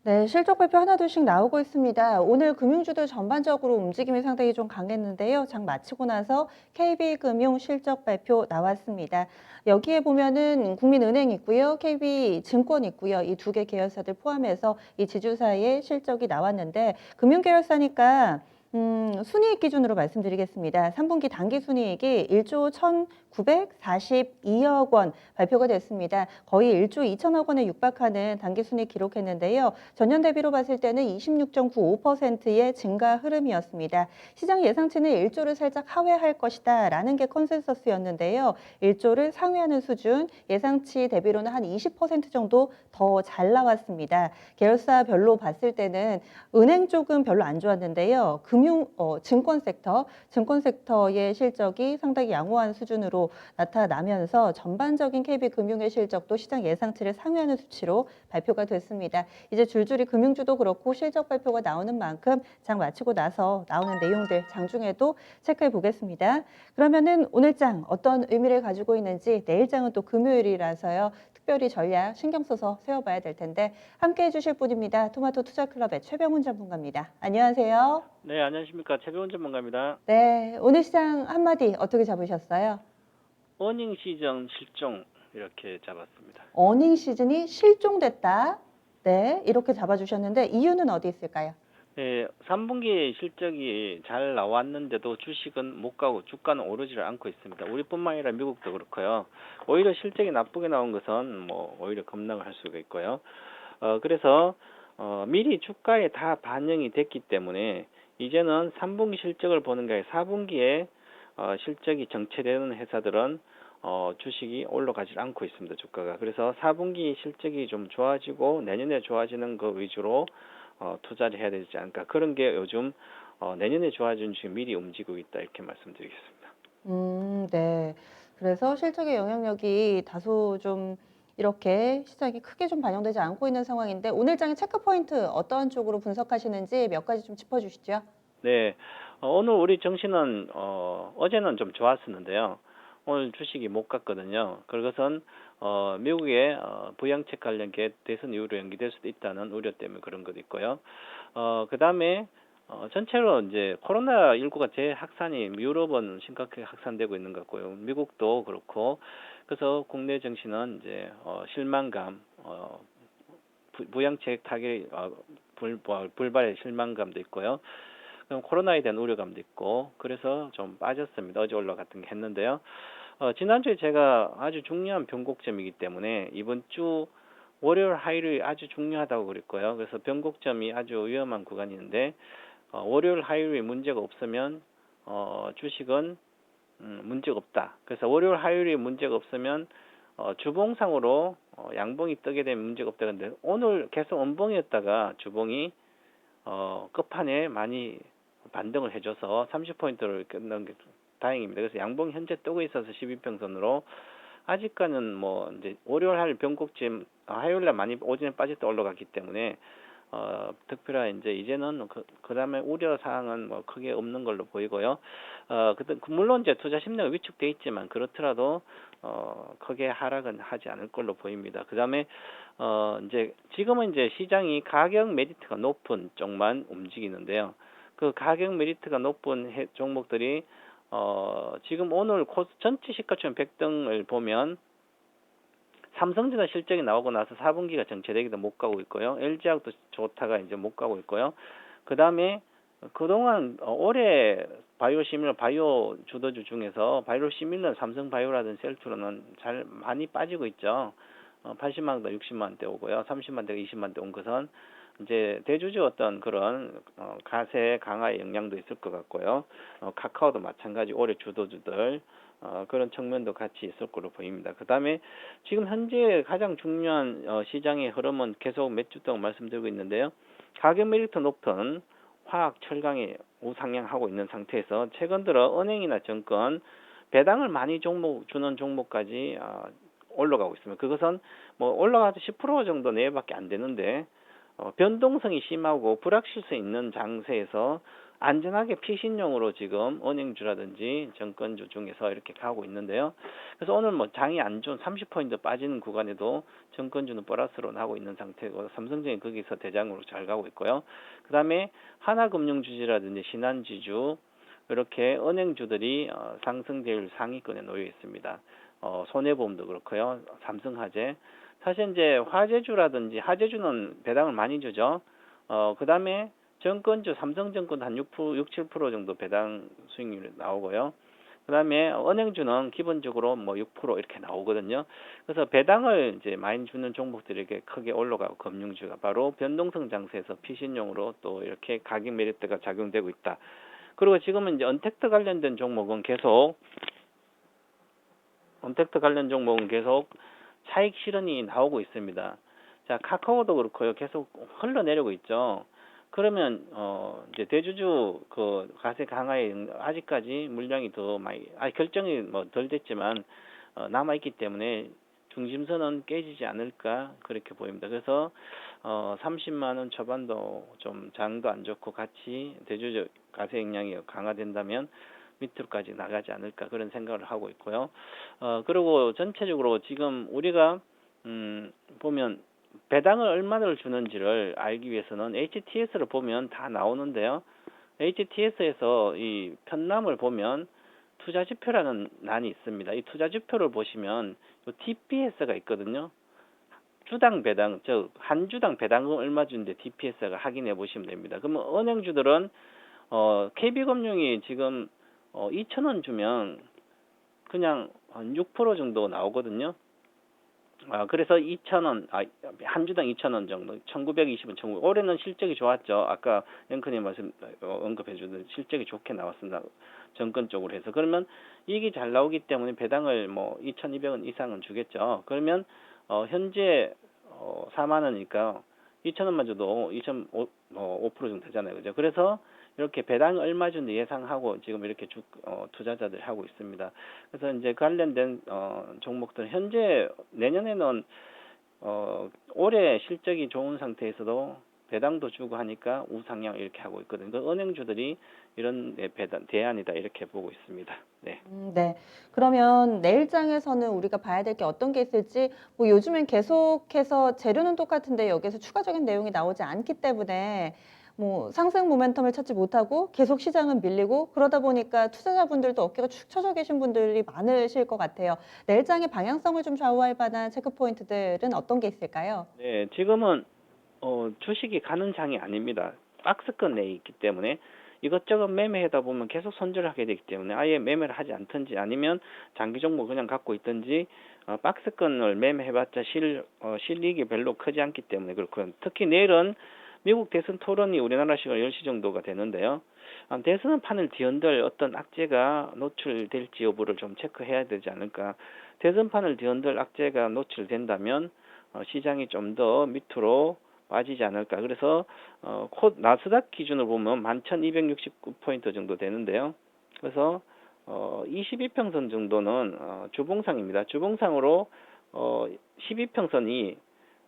네, 실적 발표 하나둘씩 나오고 있습니다. 오늘 금융주들 전반적으로 움직임이 상당히 좀 강했는데요. 장 마치고 나서 KB금융 실적 발표 나왔습니다. 여기에 보면은 국민은행 있고요, KB증권 있고요. 이 두 개 계열사들 포함해서 이 지주사의 실적이 나왔는데 금융계열사니까 순이익 기준으로 말씀드리겠습니다. 3분기 당기순이익이 1조 1,942억 원 발표가 됐습니다. 거의 1조 2천억 원에 육박하는 당기순이익 기록했는데요. 전년 대비로 봤을 때는 26.95%의 증가 흐름이었습니다. 시장 예상치는 1조를 살짝 하회할 것이다 라는 게 컨센서스였는데요. 1조를 상회하는 수준, 예상치 대비로는 한 20% 정도 더 잘 나왔습니다. 계열사별로 봤을 때는 은행 쪽은 별로 안 좋았는데요. 증권 섹터의 실적이 상당히 양호한 수준으로 나타나면서 전반적인 KB금융의 실적도 시장 예상치를 상회하는 수치로 발표가 됐습니다. 이제 줄줄이 금융주도 그렇고 실적 발표가 나오는 만큼 장 마치고 나서 나오는 내용들 장중에도 체크해 보겠습니다. 그러면은 오늘 장 어떤 의미를 가지고 있는지 내일 장은 또 금요일이라서요. 특별히 전략 신경 써서 세워봐야 될 텐데 함께 해주실 분입니다. 토마토 투자클럽의 최병훈 전문가입니다. 안녕하세요. 네, 안녕하십니까. 최병훈 전문가입니다. 네, 오늘 시장 한마디 어떻게 잡으셨어요? 어닝 시즌 실종 이렇게 잡았습니다. 어닝 시즌이 실종됐다. 네, 이렇게 잡아주셨는데 이유는 어디 있을까요? 네, 3분기 실적이 잘 나왔는데도 주식은 못 가고 주가는 오르지를 않고 있습니다. 우리뿐만 아니라 미국도 그렇고요. 오히려 실적이 나쁘게 나온 것은 오히려 급락을 할 수가 있고요. 그래서 미리 주가에 다 반영이 됐기 때문에 이제는 3분기 실적을 보는 게 아니라 4분기에 실적이 정체되는 회사들은 주식이 올라가지 않고 있습니다. 주가가. 그래서 4분기 실적이 좀 좋아지고 내년에 좋아지는 거 위주로 투자를 해야 되지 않을까. 그런 게 요즘 내년에 좋아지는 주식 미리 움직이고 있다 이렇게 말씀드리겠습니다. 네. 그래서 실적의 영향력이 다소 좀 이렇게 시장이 크게 좀 반영되지 않고 있는 상황인데 오늘 장의 체크 포인트 어떤 쪽으로 분석하시는지 몇 가지 좀 짚어주시죠. 네, 오늘 우리 정신은 어제는 좀 좋았었는데요. 오늘 주식이 못 갔거든요. 그것은 미국의 부양책 관련 대선 이후로 연기될 수도 있다는 우려 때문에 그런 것도 있고요. 그다음에 전체로 이제 코로나19가 재확산이 유럽은 심각하게 확산되고 있는 것 같고요. 미국도 그렇고 그래서 국내 정신은 이제 실망감, 부양책 타결 불발의 실망감도 있고요. 그럼 코로나에 대한 우려감도 있고 그래서 좀 빠졌습니다. 어제 올라갔던 게 했는데요. 지난주에 제가 아주 중요한 변곡점이기 때문에 이번 주 월요일 화요일이 아주 중요하다고 그랬고요. 그래서 변곡점이 아주 위험한 구간인데 월요일 화요일이 문제가 없으면 주식은 문제가 없다. 그래서 월요일 화요일이 문제가 없으면 주봉상으로 양봉이 뜨게 되면 문제가 없다. 근데 오늘 계속 음봉이었다가 주봉이 끝판에 많이 반등을 해줘서 30포인트를 끝난 게 다행입니다. 그래서 양봉 현재 뜨고 있어서 12평선으로 아직까지는 이제 월요일 할 변곡점 화요일날 많이 오전에 빠졌다 올라갔기 때문에 특별한 이제는 그다음에 우려 사항은 크게 없는 걸로 보이고요. 물론 이제 투자 심리가 위축돼 있지만 그렇더라도 크게 하락은 하지 않을 걸로 보입니다. 그다음에 이제 지금은 이제 시장이 가격 메리트가 높은 쪽만 움직이는데요. 그 가격 메리트가 높은 종목들이 지금 오늘 전체 시가총 100등을 보면 삼성전자 실적이 나오고 나서 4분기가 정체되기도 못 가고 있고요. LG화학도 좋다가 이제 못 가고 있고요. 그 다음에 그동안 올해 바이오 주도주 중에서 바이오 시밀러 삼성바이오라든지 셀트로는 잘 많이 빠지고 있죠. 80만 원대 60만 원대 오고요. 30만 대 20만 대 온 것은 이제 대주주 어떤 그런 가세 강화의 영향도 있을 것 같고요. 카카오도 마찬가지 올해 주도주들 그런 측면도 같이 있을 걸로 보입니다. 그 다음에 지금 현재 가장 중요한 시장의 흐름은 계속 몇 주 동안 말씀드리고 있는데요. 가격 메리트 높은 화학, 철강이 우상향하고 있는 상태에서 최근 들어 은행이나 증권, 배당을 많이 주는 종목까지 올라가고 있습니다. 그것은 올라가도 10% 정도 내외밖에 안 되는데 변동성이 심하고 불확실성이 있는 장세에서 안전하게 피신용으로 지금 은행주라든지 정권주 중에서 이렇게 가고 있는데요. 그래서 오늘 뭐 장이 안 좋은 30포인트 빠지는 구간에도 정권주는 플러스로 나고 있는 상태고 삼성전이 거기서 대장으로 잘 가고 있고요. 그 다음에 하나금융주지라든지 신한지주 이렇게 은행주들이 상승세율 상위권에 놓여 있습니다. 손해보험도 그렇고요. 삼성화재. 사실 이제 화재주라든지 화재주는 배당을 많이 주죠. 그 다음에 정권주 삼성증권 한 6%, 6, 7% 정도 배당 수익률이 나오고요. 그 다음에 은행주는 기본적으로 뭐 6% 이렇게 나오거든요. 그래서 배당을 이제 많이 주는 종목들이 이렇게 크게 올라가고 금융주가 바로 변동성 장세에서 피신용으로 또 이렇게 가격 메리트가 작용되고 있다. 그리고 지금은 이제 언택트 관련된 종목은 계속 차익 실현이 나오고 있습니다. 자, 카카오도 그렇고요. 계속 흘러내리고 있죠. 그러면 이제 대주주 그 가세 강화에 아직까지 물량이 더 많이 결정이 뭐 덜 됐지만 남아 있기 때문에 중심선은 깨지지 않을까 그렇게 보입니다. 그래서 30만 원 초반도 좀 장도 안 좋고 같이 대주주 가세 영향이 강화된다면 밑으로까지 나가지 않을까 그런 생각을 하고 있고요. 그리고 전체적으로 지금 우리가 보면 배당을 얼마를 주는지를 알기 위해서는 HTS를 보면 다 나오는데요. HTS에서 이 편남을 보면 투자지표라는欄이 있습니다. 이 투자지표를 보시면 DPS가 있거든요. 주당 배당, 즉 한 주당 배당금 얼마 주는데 DPS가 확인해 보시면 됩니다. 그러면 은행주들은 KB금융이 지금 2,000원 주면 그냥 한 6% 정도 나오거든요. 그래서 2,000원, 한 주당 2,000원 정도, 1,920원, 1,900원. 올해는 실적이 좋았죠. 아까 앵커님 언급해주던 실적이 좋게 나왔습니다. 정권 쪽으로 해서. 그러면 이익이 잘 나오기 때문에 배당을 뭐 2,200원 이상은 주겠죠. 그러면 현재 4만 원이니까 2,000원만 줘도 2.5% 정도 되잖아요. 그죠? 그래서 이렇게 배당 얼마 준다 예상하고 지금 이렇게 투자자들이 하고 있습니다. 그래서 이제 관련된 종목들 현재 내년에는 올해 실적이 좋은 상태에서도 배당도 주고 하니까 우상향 이렇게 하고 있거든요. 그 은행주들이 이런 배당 대안이다 이렇게 보고 있습니다. 네. 네. 그러면 내일장에서는 우리가 봐야 될 게 어떤 게 있을지, 뭐 요즘엔 계속해서 재료는 똑같은데 여기서 추가적인 내용이 나오지 않기 때문에 뭐 상승 모멘텀을 찾지 못하고 계속 시장은 밀리고 그러다 보니까 투자자분들도 어깨가 축 처져 계신 분들이 많으실 것 같아요. 내일장의 방향성을 좀 좌우할 만한 체크 포인트들은 어떤 게 있을까요? 네, 지금은 주식이 가는 장이 아닙니다. 박스권 내에 있기 때문에 이것저것 매매하다 보면 계속 손절을 하게 되기 때문에 아예 매매를 하지 않든지 아니면 장기 종목 그냥 갖고 있든지 박스권을 매매해봤자 실익이 별로 크지 않기 때문에 그렇고요. 특히 내일은 미국 대선 토론이 우리나라 시간 10시 정도가 되는데요. 대선 판을 뒤흔들 어떤 악재가 노출될지 여부를 좀 체크해야 되지 않을까. 대선판을 뒤흔들 악재가 노출된다면 시장이 좀 더 밑으로 빠지지 않을까. 그래서 나스닥 기준으로 보면 11,269포인트 정도 되는데요. 그래서 22평선 정도는 주봉상입니다. 주봉상으로 12평선이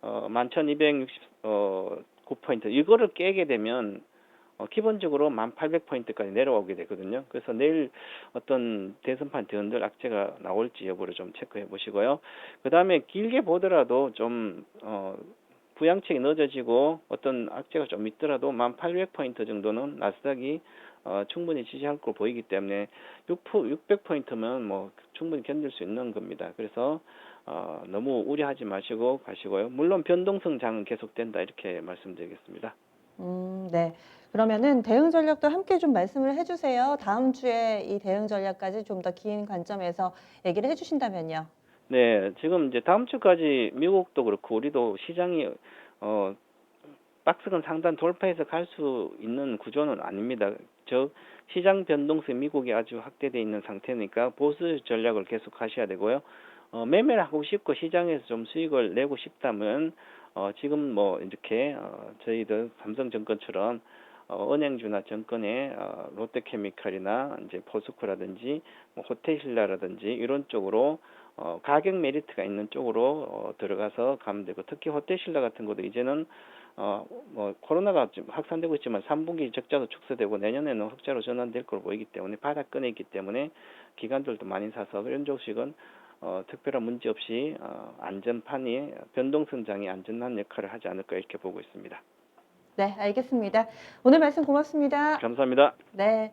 11,269포인트 이거를 깨게 되면 기본적으로 1,800포인트까지 내려오게 되거든요. 그래서 내일 어떤 대선판 뒤흔들 악재가 나올지 여부를 좀 체크해 보시고요. 그 다음에 길게 보더라도 좀 부양책이 늦어지고 어떤 악재가 좀 있더라도 1,800포인트 정도는 나스닥이 충분히 지지할 걸 보이기 때문에 600포인트면 뭐 충분히 견딜 수 있는 겁니다. 그래서 너무 우려하지 마시고 가시고요. 물론 변동성 장은 계속된다 이렇게 말씀드리겠습니다. 네. 그러면은 대응 전략도 함께 좀 말씀을 해주세요. 다음 주에 이 대응 전략까지 좀 더 긴 관점에서 얘기를 해주신다면요. 네, 지금 이제 다음 주까지 미국도 그렇고 우리도 시장이 박스권 상단 돌파해서 갈 수 있는 구조는 아닙니다. 즉 시장 변동성이 미국이 아주 확대되어 있는 상태니까 보수 전략을 계속 하셔야 되고요. 매매를 하고 싶고 시장에서 좀 수익을 내고 싶다면 지금 뭐 이렇게 저희들 삼성증권처럼 은행주나 증권에 롯데케미칼이나 이제 포스코라든지 뭐 호텔신라라든지 이런 쪽으로 가격 메리트가 있는 쪽으로 들어가서 가면 되고 특히 호텔신라 같은 것도 이제는 뭐 코로나가 지금 확산되고 있지만 3분기 적자도 축소되고 내년에는 흑자로 전환될 걸로 보이기 때문에 바닥권에 있기 때문에 기관들도 많이 사서 연종식은 특별한 문제 없이 안전판이 변동 성장이 안전한 역할을 하지 않을까 이렇게 보고 있습니다. 네, 알겠습니다. 오늘 말씀 고맙습니다. 감사합니다. 네.